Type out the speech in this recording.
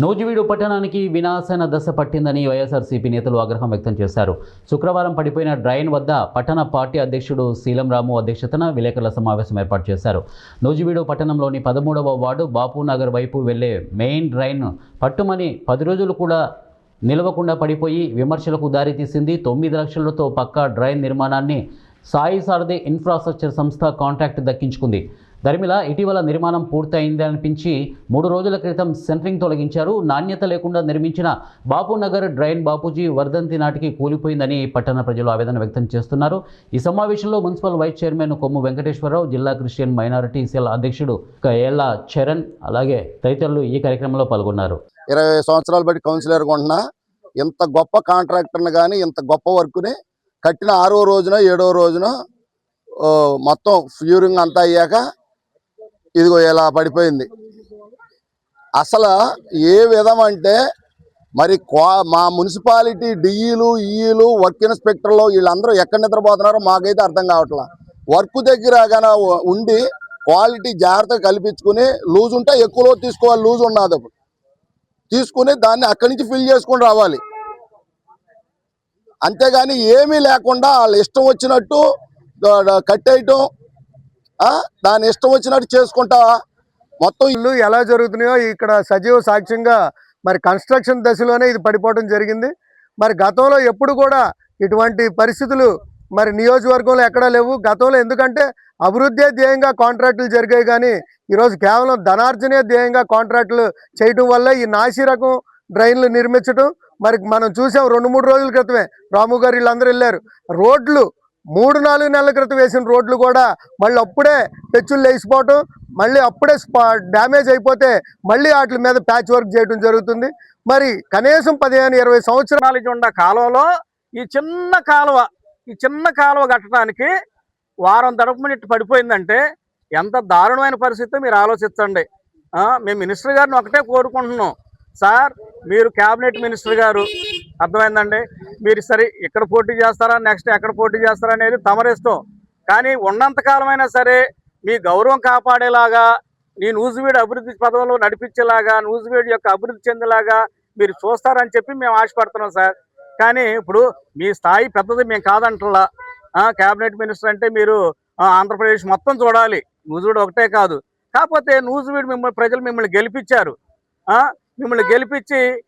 నూజివీడు పట్టణానికి వినాశన దశ పట్టిందని వైఎస్ఆర్సీపీ నేతలు ఆగ్రహం వ్యక్తం చేశారు. శుక్రవారం పడిపోయిన డ్రైన్ వద్ద పట్టణ పార్టీ అధ్యక్షుడు శీలం రాము అధ్యక్షతన విలేకరుల సమావేశం ఏర్పాటు చేశారు. నూజివీడు పట్టణంలోని 13వ వార్డు బాపునగర్ వైపు వెళ్లే మెయిన్ డ్రైన్ పట్టుమని 10 రోజులు కూడా నిలవకుండా పడిపోయి విమర్శలకు దారితీసింది. 9 లక్షలతో పక్కా డ్రైన్ నిర్మాణాన్ని సాయి సారథి ఇన్ఫ్రాస్ట్రక్చర్ సంస్థ కాంట్రాక్ట్ దక్కించుకుంది. దరిమిల ఇటీవల నిర్మాణం పూర్తయిందనిపించి 3 రోజుల క్రితం సెంట్రింగ్ తొలగించారు. నాణ్యత లేకుండా నిర్మించిన బాపునగర్ డ్రైన్ బాపూజీ వర్ధంతి నాటికి కూలిపోయిందని పట్టణ ప్రజలు ఆవేదన వ్యక్తం చేస్తున్నారు. ఈ సమావేశంలో మున్సిపల్ వైస్ చైర్మన్ కొమ్ము వెంకటేశ్వరరావు, జిల్లా క్రిస్టియన్ మైనారిటీ సెల్ అధ్యక్షుడు ఏళ్ల చరణ్ అలాగే తదితరులు ఈ కార్యక్రమంలో పాల్గొన్నారు. 20 సంవత్సరాలు బట్టి కౌన్సిలర్గా ఉంటున్నా ఇంత గొప్ప కాంట్రాక్టర్ని కానీ ఇంత గొప్ప వర్క్ని కట్టిన 6వ రోజున 7వ రోజున మొత్తం ఫ్యూరింగ్ అంతా అయ్యాక ఇదిగో ఇలా పడిపోయింది. అసలు ఏ విధం అంటే మరి మా మున్సిపాలిటీ డిఈలు ఈఈలు వర్క్ ఇన్స్పెక్టర్లు వీళ్ళందరూ ఎక్కడ నిద్రపోతున్నారో మాకైతే అర్థం కావట్లా. వర్క్ దగ్గర కానీ ఉండి క్వాలిటీ జాగ్రత్తగా కల్పించుకుని లూజ్ ఉంటే ఎక్కువలో తీసుకోవాలి, లూజ్ ఉన్నది తీసుకుని దాన్ని అక్కడి నుంచి ఫిల్ చేసుకుని రావాలి. అంతేగాని ఏమీ లేకుండా వాళ్ళు ఇష్టం వచ్చినట్టు కట్టేయటం, దాని ఇష్టం వచ్చినట్టు చేసుకుంటా మొత్తం ఇల్లు ఎలా జరుగుతున్నాయో ఇక్కడ సజీవ సాక్ష్యంగా మరి కన్స్ట్రక్షన్ దశలోనే ఇది పడిపోవడం జరిగింది. మరి గతంలో ఎప్పుడు కూడా ఇటువంటి పరిస్థితులు మరి నియోజకవర్గంలో ఎక్కడా లేవు. గతంలో ఎందుకంటే అభివృద్ధి ధ్యేయంగా కాంట్రాక్టులు జరిగాయి, కానీ ఈరోజు కేవలం ధనార్జనే ధ్యేయంగా కాంట్రాక్టులు చేయటం వల్ల ఈ నాసి రకం డ్రైన్లు నిర్మించడం మరి మనం చూసాం. 2-3 రోజుల క్రితమే రాము గారు వీళ్ళందరూ వెళ్ళారు. రోడ్లు 3-4 నెలల క్రితం వేసిన రోడ్లు కూడా మళ్ళీ అప్పుడే పెచ్చులు లేచిపోవటం, మళ్ళీ అప్పుడే డ్యామేజ్ అయిపోతే మళ్ళీ వాటి మీద ప్యాచ్ వర్క్ చేయడం జరుగుతుంది. మరి కనీసం 15-20 సంవత్సరాల ఉన్న కాలంలో ఈ చిన్న కాలువ కట్టడానికి వారం తడుపు పడిపోయిందంటే ఎంత దారుణమైన పరిస్థితి మీరు ఆలోచించండి. మేము మినిస్టర్ గారిని ఒకటే కోరుకుంటున్నాం, సార్ మీరు క్యాబినెట్ మినిస్టర్ గారు, అర్థమైందండి. మీరు సరే ఇక్కడ పోటీ చేస్తారా, నెక్స్ట్ ఎక్కడ పోటీ చేస్తారా అనేది తమరిష్టం. కానీ ఉన్నంతకాలమైనా సరే మీ గౌరవం కాపాడేలాగా, నీ నూజివీడు అభివృద్ధి పదవులు నడిపించేలాగా, నూజివీడు యొక్క అభివృద్ధి చెందేలాగా మీరు చూస్తారని చెప్పి మేము ఆశపడుతున్నాం సార్. కానీ ఇప్పుడు మీ స్థాయి పెద్దది మేము కాదంటలా. క్యాబినెట్ మినిస్టర్ అంటే మీరు ఆంధ్రప్రదేశ్ మొత్తం చూడాలి, నూజివీడు ఒకటే కాదు. కాకపోతే నూజివీడు ప్రజలు మిమ్మల్ని గెలిపించారు. మిమ్మల్ని గెలిపించి